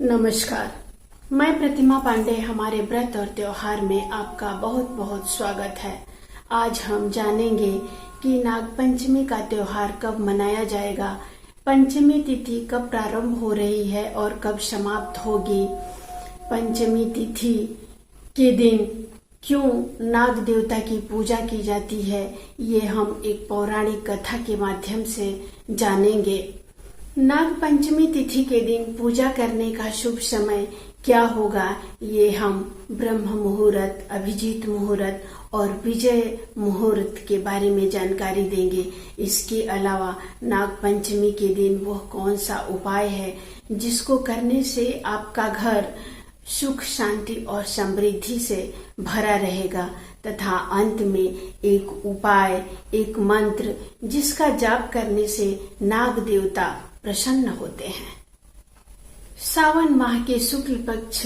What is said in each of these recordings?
नमस्कार। मैं प्रतिमा पांडे हमारे व्रत और त्योहार में आपका बहुत बहुत स्वागत है। आज हम जानेंगे कि नागपंचमी का त्योहार कब मनाया जाएगा, पंचमी तिथि कब प्रारंभ हो रही है और कब समाप्त होगी, पंचमी तिथि के दिन क्यों नाग देवता की पूजा की जाती है, ये हम एक पौराणिक कथा के माध्यम से जानेंगे। नाग पंचमी तिथि के दिन पूजा करने का शुभ समय क्या होगा, ये हम ब्रह्म मुहूर्त, अभिजीत मुहूर्त और विजय मुहूर्त के बारे में जानकारी देंगे। इसके अलावा नाग पंचमी के दिन वह कौन सा उपाय है जिसको करने से आपका घर सुख, शांति और समृद्धि से भरा रहेगा, तथा अंत में एक उपाय, एक मंत्र जिसका जाप करने से नाग देवता प्रसन्न होते हैं। सावन माह के शुक्ल पक्ष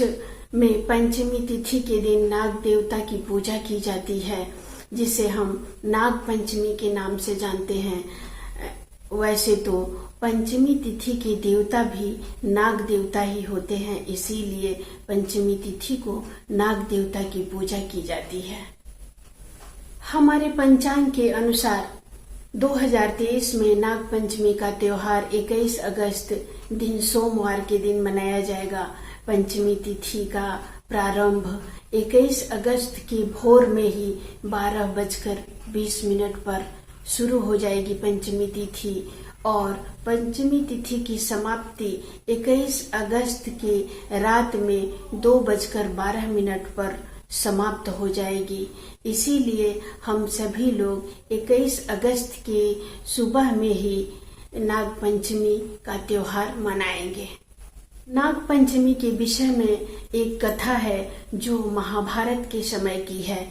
में पंचमी तिथि के दिन नाग देवता की पूजा की जाती है, जिसे हम नाग पंचमी के नाम से जानते हैं। वैसे तो पंचमी तिथि के देवता भी नाग देवता ही होते हैं, इसीलिए पंचमी तिथि को नाग देवता की पूजा की जाती है। हमारे पंचांग के अनुसार 2023 में नाग पंचमी का त्योहार 21 अगस्त दिन सोमवार के दिन मनाया जाएगा। पंचमी तिथि का प्रारंभ 21 अगस्त की भोर में ही 12:20 पर शुरू हो जाएगी पंचमी तिथि, और पंचमी तिथि की समाप्ति 21 अगस्त की रात में 2:12 पर समाप्त हो जाएगी। इसीलिए हम सभी लोग 21 अगस्त के सुबह में ही नाग पंचमी का त्योहार मनाएंगे। नाग पंचमी के विषय में एक कथा है जो महाभारत के समय की है।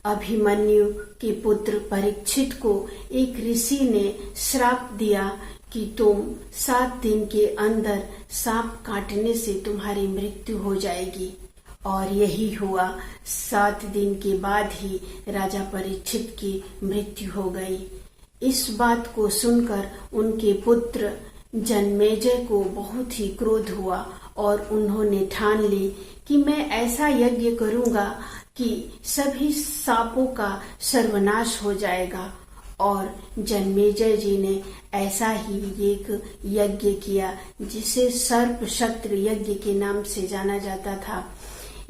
अभिमन्यु के पुत्र परीक्षित को एक ऋषि ने श्राप दिया कि तुम 7 दिन के अंदर सांप काटने से तुम्हारी मृत्यु हो जाएगी, और यही हुआ। 7 दिन के बाद ही राजा परीक्षित की मृत्यु हो गई। इस बात को सुनकर उनके पुत्र जन्मेजय को बहुत ही क्रोध हुआ और उन्होंने ठान ली कि मैं ऐसा यज्ञ करूंगा कि सभी सांपों का सर्वनाश हो जाएगा। और जन्मेजय जी ने ऐसा ही एक यज्ञ किया जिसे सर्प शत्र यज्ञ के नाम से जाना जाता था।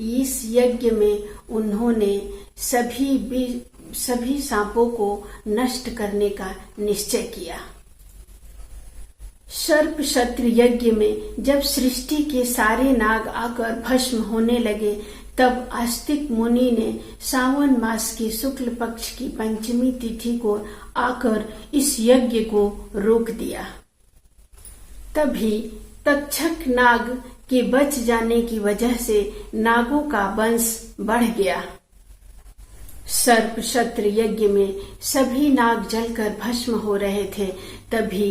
इस यज्ञ में उन्होंने सभी सांपों को नष्ट करने का निश्चय किया। सर्प शत्र यज्ञ में जब सृष्टि के सारे नाग आकर भस्म होने लगे, तब आस्तिक मुनि ने सावन मास के शुक्ल पक्ष की पंचमी तिथि को आकर इस यज्ञ को रोक दिया। तभी तक्षक नाग के बच जाने की वजह से नागों का वंश बढ़ गया। सर्प शत्र यज्ञ में सभी नाग जलकर भस्म हो रहे थे। तभी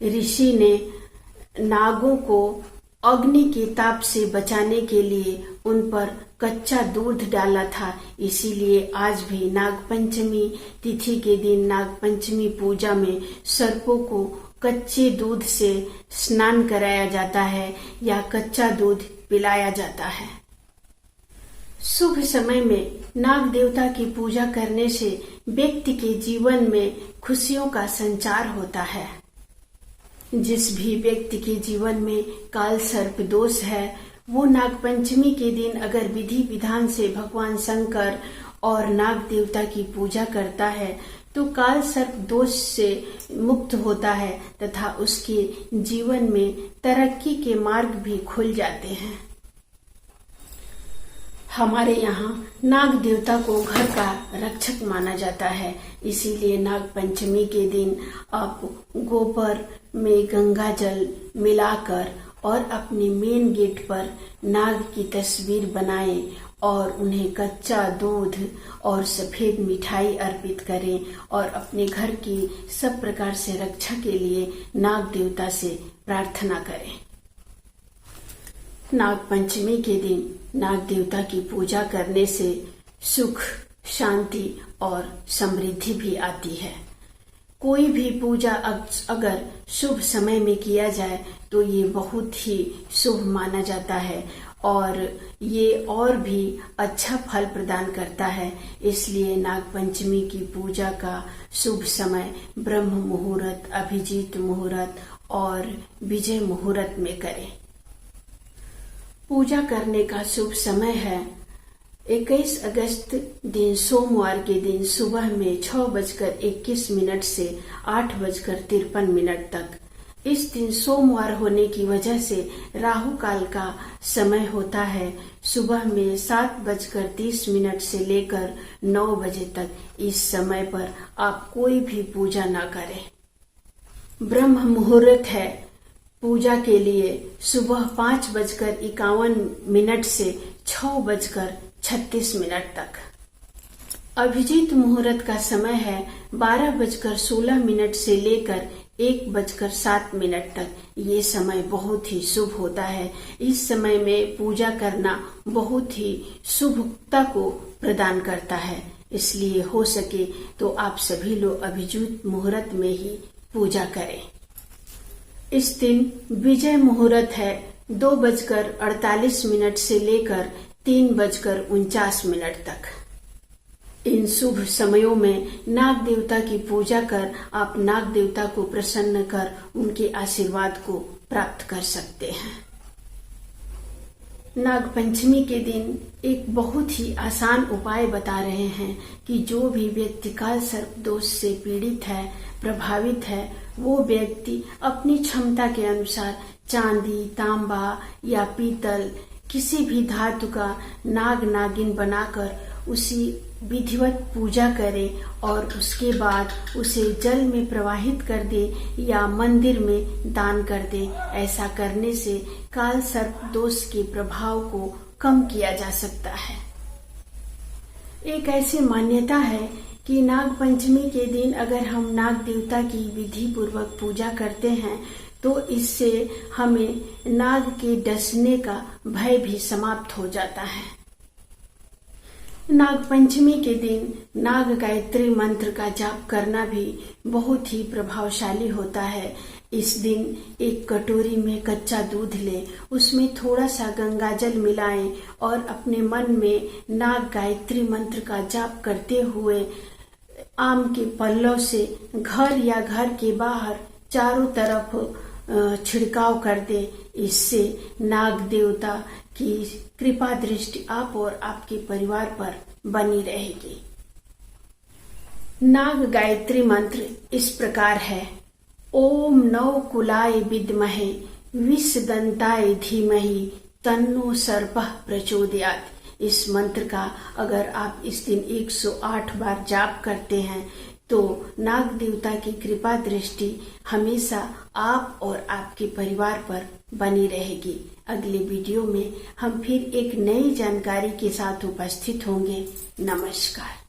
ऋषि ने नागों को अग्नि के ताप से बचाने के लिए उन पर कच्चा दूध डाला था। इसीलिए आज भी नागपंचमी तिथि के दिन नागपंचमी पूजा में सर्पों को कच्चे दूध से स्नान कराया जाता है या कच्चा दूध पिलाया जाता है। शुभ समय में नाग देवता की पूजा करने से व्यक्ति के जीवन में खुशियों का संचार होता है। जिस भी व्यक्ति के जीवन में काल सर्प दोष है, वो नागपंचमी के दिन अगर विधि विधान से भगवान शंकर और नाग देवता की पूजा करता है तो काल सर्प दोष से मुक्त होता है तथा उसके जीवन में तरक्की के मार्ग भी खुल जाते हैं। हमारे यहाँ नाग देवता को घर का रक्षक माना जाता है, इसीलिए नाग पंचमी के दिन आप गोबर में गंगा जल मिलाकर और अपने मेन गेट पर नाग की तस्वीर बनाएं और उन्हें कच्चा दूध और सफेद मिठाई अर्पित करें और अपने घर की सब प्रकार से रक्षा के लिए नाग देवता से प्रार्थना करें। नाग पंचमी के दिन नाग देवता की पूजा करने से सुख, शांति और समृद्धि भी आती है। कोई भी पूजा अगर शुभ समय में किया जाए तो ये बहुत ही शुभ माना जाता है और ये और भी अच्छा फल प्रदान करता है। इसलिए नागपंचमी की पूजा का शुभ समय ब्रह्म मुहूर्त, अभिजीत मुहूर्त और विजय मुहूर्त में करें। पूजा करने का शुभ समय है 21 अगस्त दिन सोमवार के दिन सुबह में 6:21 से 8:53 तक। इस दिन सोमवार होने की वजह से राहु काल का समय होता है सुबह में 7:30 से लेकर 9 बजे तक। इस समय पर आप कोई भी पूजा ना करें। ब्रह्म मुहूर्त है पूजा के लिए सुबह 5:51 से 6:36 तक। अभिजीत मुहूर्त का समय है 12:16 से लेकर 1:07 तक। ये समय बहुत ही शुभ होता है। इस समय में पूजा करना बहुत ही शुभता को प्रदान करता है। इसलिए हो सके तो आप सभी लोग अभिजीत मुहूर्त में ही पूजा करें। इस दिन विजय मुहूर्त है 2:48 से लेकर 3:49 तक। इन शुभ समयों में नाग देवता की पूजा कर आप नाग देवता को प्रसन्न कर उनके आशीर्वाद को प्राप्त कर सकते हैं। नागपंचमी के दिन एक बहुत ही आसान उपाय बता रहे हैं कि जो भी व्यक्ति काल सर्प दोष से पीड़ित है, प्रभावित है, वो व्यक्ति अपनी क्षमता के अनुसार चांदी, तांबा या पीतल किसी भी धातु का नाग नागिन बनाकर उसी विधिवत पूजा करे और उसके बाद उसे जल में प्रवाहित कर दे या मंदिर में दान कर दे। ऐसा करने से काल सर्प दोष के प्रभाव को कम किया जा सकता है। एक ऐसी मान्यता है कि नाग पंचमी के दिन अगर हम नाग देवता की विधि पूर्वक पूजा करते हैं तो इससे हमें नाग के डसने का भय भी समाप्त हो जाता है। नाग पंचमी के दिन नाग गायत्री मंत्र का जाप करना भी बहुत ही प्रभावशाली होता है। इस दिन एक कटोरी में कच्चा दूध लें, उसमें थोड़ा सा गंगाजल मिलाएं और अपने मन में नाग गायत्री मंत्र का जाप करते हुए आम के पल्लों से घर या घर के बाहर चारों तरफ छिड़काव कर दे। इससे नाग देवता की कृपा दृष्टि आप और आपके परिवार पर बनी रहेगी। नाग गायत्री मंत्र इस प्रकार है। ओम नवकुलाय विद्महे विषदंताय धीमहि तन्नो सर्पः प्रचोदयात्। इस मंत्र का अगर आप इस दिन 108 बार जाप करते हैं तो नाग देवता की कृपा दृष्टि हमेशा आप और आपके परिवार पर बनी रहेगी। अगले वीडियो में हम फिर एक नई जानकारी के साथ उपस्थित होंगे। नमस्कार।